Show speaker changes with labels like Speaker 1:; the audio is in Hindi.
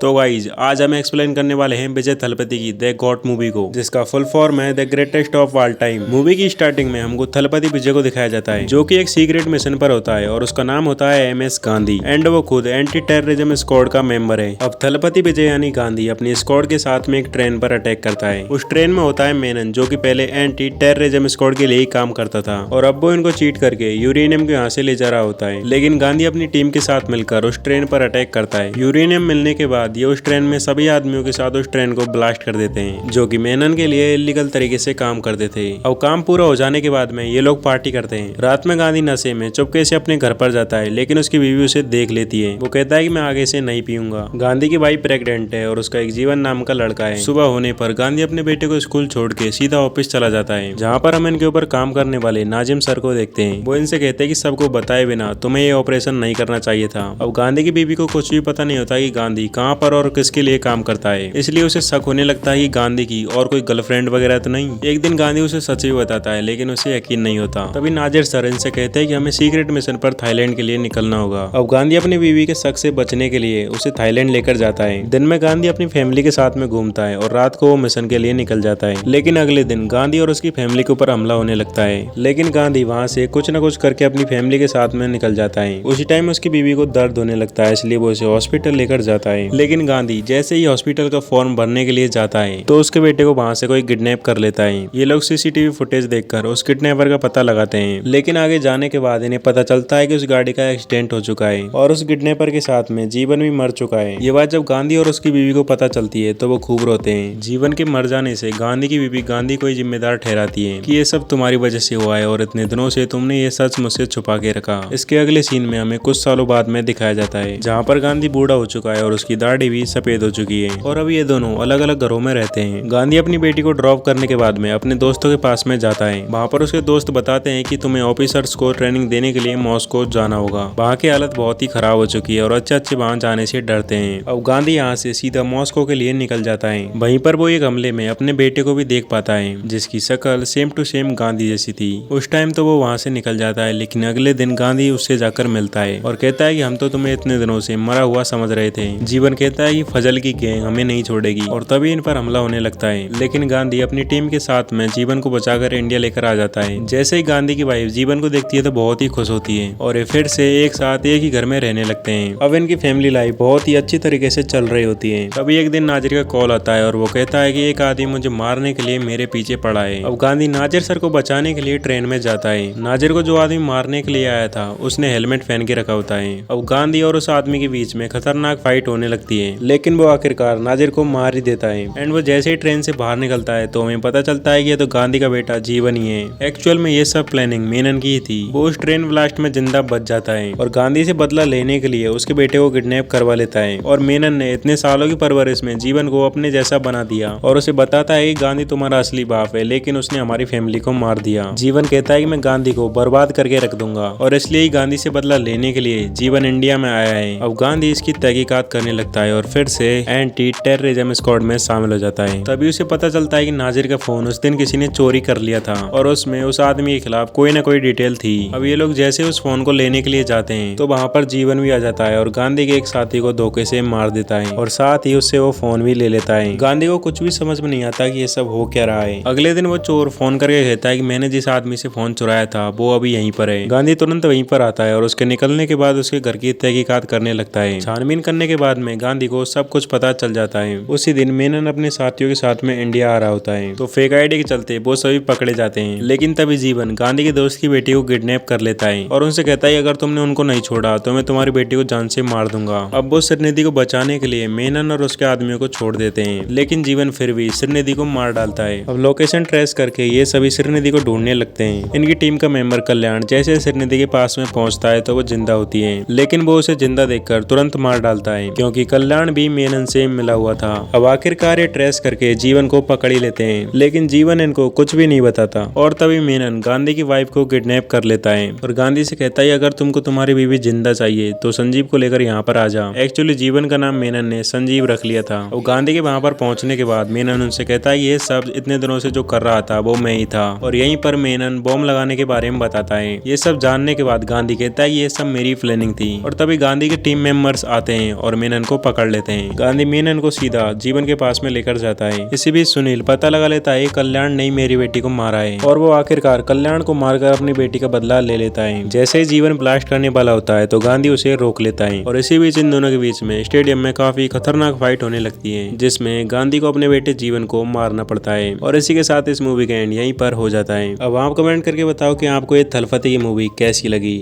Speaker 1: तो गाइज आज हम एक्सप्लेन करने वाले हैं विजय थलपति की द गॉट मूवी को, जिसका फुल फॉर्म है the greatest of all time. Movie की स्टार्टिंग में हमको थलपति विजय को दिखाया जाता है, जो कि एक सीक्रेट मिशन पर होता है और उसका नाम होता है MS गांधी एंड वो खुद एंटी टेररिज्म स्क्वाड का मेंबर है। अब थलपति विजय यानी गांधी अपनी स्क्वाड के साथ में एक ट्रेन पर अटैक करता है। उस ट्रेन में होता है मेनन, जो कि पहले एंटी टेररिज्म स्क्वाड के लिए ही काम करता था और अब वो इनको चीट करके यूरेनियम को यहाँ से ले जा रहा होता है। लेकिन गांधी अपनी टीम के साथ मिलकर उस ट्रेन पर अटैक करता है। यूरेनियम मिलने के बाद ये उस ट्रेन में सभी आदमियों के साथ उस ट्रेन को ब्लास्ट कर देते हैं, जो कि मेनन के लिए इलीगल तरीके से काम करते थे। अब काम पूरा हो जाने के बाद में ये लोग पार्टी करते हैं। रात में गांधी नशे में चुपके से अपने घर पर जाता है, लेकिन उसकी बीवी उसे देख लेती है। वो कहता है कि मैं आगे से नहीं पीऊंगा। गांधी की वाइफ प्रेग्नेंट है और उसका एक जीवन नाम का लड़का है। सुबह होने पर गांधी अपने बेटे को स्कूल छोड़ के सीधा ऑफिस चला जाता है, जहाँ पर हम इनके ऊपर काम करने वाले नाजिम सर को देखते हैं। वो इनसे कहते हैं कि सबको बताए बिना तुम्हें ये ऑपरेशन नहीं करना चाहिए था। अब गांधी की बीवी को कुछ भी पता नहीं होता कि गांधी कहाँ पर और किसके लिए काम करता है, इसलिए उसे शक होने लगता है कि गांधी की और कोई गर्लफ्रेंड वगैरह तो नहीं। एक दिन गांधी उसे सच भी बताता है, लेकिन उसे यकीन नहीं होता। तभी नाजिर सर इनसे कहते हैं कि हमें सीक्रेट मिशन पर थाईलैंड के लिए निकलना होगा। अब गांधी अपनी बीवी के शक से बचने के लिए उसे थाईलैंड लेकर जाता है। दिन में गांधी अपनी फैमिली के साथ में घूमता है और रात को वो मिशन के लिए निकल जाता है। लेकिन अगले दिन गांधी और उसकी फैमिली के ऊपर हमला होने लगता है, लेकिन गांधी वहाँ से कुछ न कुछ करके अपनी फैमिली के साथ में निकल जाता है। उसी टाइम उसकी बीवी को दर्द होने लगता है, इसलिए वो उसे हॉस्पिटल लेकर जाता है। लेकिन गांधी जैसे ही हॉस्पिटल का फॉर्म भरने के लिए जाता है तो उसके बेटे को वहाँ से कोई किडनैप कर लेता है। ये लोग CCTV फुटेज देखकर उस किडनैपर का पता लगाते हैं, लेकिन आगे जाने के बाद इन्हें पता चलता है कि उस गाड़ी का एक्सीडेंट हो चुका है और उस किडनैपर के साथ में जीवन भी मर चुका है। ये बात जब गांधी और उसकी बीवी को पता चलती है तो वो खूब रोते हैं। जीवन के मर जाने से गांधी की बीवी गांधी को जिम्मेदार ठहराती है कि ये सब तुम्हारी वजह से हुआ है और इतने दिनों से तुमने ये सच मुझसे छुपा के रखा। इसके अगले सीन में हमें कुछ सालों बाद में दिखाया जाता है, जहाँ पर गांधी बूढ़ा हो चुका है और उसकी दाढ़ी भी सफेद हो चुकी है और अब ये दोनों अलग अलग घरों में रहते हैं। गांधी अपनी बेटी को ड्रॉप करने के बाद में अपने दोस्तों के पास में जाता है। वहाँ पर उसके दोस्त बताते हैं कि तुम्हें ऑफिसर्स को ट्रेनिंग देने के लिए मॉस्को जाना होगा। वहाँ की हालत बहुत ही खराब हो चुकी है और अच्छे वहाँ जाने से डरते हैं। अब गांधी यहाँ से सीधा मॉस्को के लिए निकल जाता है। वहीं पर वो एक हमले में अपने बेटे को भी देख पाता है, जिसकी शक्ल सेम टू सेम गांधी जैसी थी। उस टाइम तो वो वहाँ से निकल जाता है, लेकिन अगले दिन गांधी उससे जाकर मिलता है और कहता है कि हम तो तुम्हें इतने दिनों से मरा हुआ समझ रहे थे। जीवन कहता है कि फजल की गैंग हमें नहीं छोड़ेगी और तभी इन पर हमला होने लगता है। लेकिन गांधी अपनी टीम के साथ में जीवन को बचाकर इंडिया लेकर आ जाता है। जैसे ही गांधी की वाइफ जीवन को देखती है तो बहुत ही खुश होती है और ये फिर से एक साथ एक ही घर में रहने लगते हैं। अब इनकी फैमिली लाइफ बहुत ही अच्छी तरीके से चल रही होती है। तभी एक दिन नाजिर का कॉल आता है और वो कहता है कि एक आदमी मुझे मारने के लिए मेरे पीछे पड़ा है। अब गांधी नाजिर सर को बचाने के लिए ट्रेन में जाता है। नाजिर को जो आदमी मारने के लिए आया था उसने हेलमेट पहन के रखा होता है। अब गांधी और उस आदमी के बीच में खतरनाक फाइट होने लगती है, लेकिन वो आखिरकार नाजिर को मार ही देता है। एंड वो जैसे ही ट्रेन से बाहर निकलता है तो हमें पता चलता है कि ये तो गांधी का बेटा जीवन ही है। एक्चुअल में ये सब प्लानिंग मेनन की ही थी। वो उस ट्रेन ब्लास्ट में जिंदा बच जाता है और गांधी से बदला लेने के लिए उसके बेटे को किडनैप करवा लेता है। और मेनन ने इतने सालों की परवरिश में जीवन को अपने जैसा बना दिया और उसे बताता है कि गांधी तुम्हारा असली बाप है, लेकिन उसने हमारी फैमिली को मार दिया। जीवन कहता है कि मैं गांधी को बर्बाद करके रख दूंगा और इसलिए ही गांधी से बदला लेने के लिए जीवन इंडिया में आया है। अब गांधी इसकी तहकीकात करने लगता है और फिर से एंटी टेररिज्म स्क्वाड में शामिल हो जाता है। तभी उसे पता चलता है कि नाजिर का फोन उस दिन किसी ने चोरी कर लिया था और उसमें उस आदमी के खिलाफ कोई ना कोई डिटेल थी। अब ये लोग जैसे उस फोन को लेने के लिए जाते हैं तो वहाँ पर जीवन भी आ जाता है और गांधी के एक साथी को धोखे से मार देता है और साथ ही उससे वो फोन भी ले लेता है। गांधी को कुछ भी समझ में नहीं आता कि ये सब हो क्या रहा है। अगले दिन वो चोर फोन करके कहता है कि मैंने जिस आदमी से फोन चुराया था वो अभी यहीं पर है। गांधी तुरंत वहीं पर आता है और उसके निकलने के बाद उसके घर की तहकीकात करने लगता है। छानबीन करने के बाद में गांधी को सब कुछ पता चल जाता है। उसी दिन मेनन अपने साथियों के साथ में इंडिया आ रहा होता है, तो फेक आईडी के चलते वो सभी पकड़े जाते हैं। लेकिन तभी जीवन गांधी के दोस्त की बेटी को किडनैप कर लेता है और उनसे कहता है अगर तुमने उनको नहीं छोड़ा तो मैं तुम्हारी बेटी को जान से मार दूंगा। अब वो श्रीनिधि को बचाने के लिए मेनन और उसके आदमियों को छोड़ देते हैं, लेकिन जीवन फिर भी श्रीनिधि को मार डालता है। अब लोकेशन ट्रेस करके ये सभी श्रीनिधि को ढूंढने लगते हैं। इनकी टीम का मेंबर कल्याण जैसे श्रीनिधि के पास में पहुंचता है तो वो जिंदा होती है, लेकिन वो उसे जिंदा देखकर तुरंत मार डालता है, क्योंकि कल्याण भी मेनन से मिला हुआ था। अब आखिरकार ये ट्रेस करके जीवन को पकड़ ही लेते हैं, लेकिन जीवन इनको कुछ भी नहीं बताता। और तभी मेनन गांधी की वाइफ को किडनैप कर लेता है और गांधी से कहता है अगर तुमको तुम्हारी बीवी जिंदा चाहिए तो संजीव को लेकर यहाँ पर आ जा। एक्चुअली जीवन का नाम मेनन ने संजीव रख लिया था। और गांधी के वहाँ पर पहुंचने के बाद मेनन उनसे कहता है ये सब इतने दिनों से जो कर रहा था वो मैं ही था। और यहीं पर मेनन बॉम्ब लगाने के बारे में बताता है। ये सब जानने के बाद गांधी कहता है ये सब मेरी प्लानिंग थी। और तभी गांधी के टीम मेंबर्स आते हैं और मेनन को पकड़ लेते हैं। गांधी मेनन को सीधा जीवन के पास में लेकर जाता है। इसी बीच सुनील पता लगा लेता है कल्याण ने मेरी बेटी को मारा है और वो आखिरकार कल्याण को मारकर अपनी बेटी का बदला ले लेता है। जैसे ही जीवन ब्लास्ट करने वाला होता है तो गांधी उसे रोक लेता है और इसी बीच इन दोनों के बीच में स्टेडियम में काफी खतरनाक फाइट होने लगती है, जिसमें गांधी को अपने बेटे जीवन को मारना पड़ता है। और इसी के साथ इस मूवी का एंड यहीं पर हो जाता है। अब आप कमेंट करके बताओ कि आपको ये थलपति की मूवी कैसी लगी।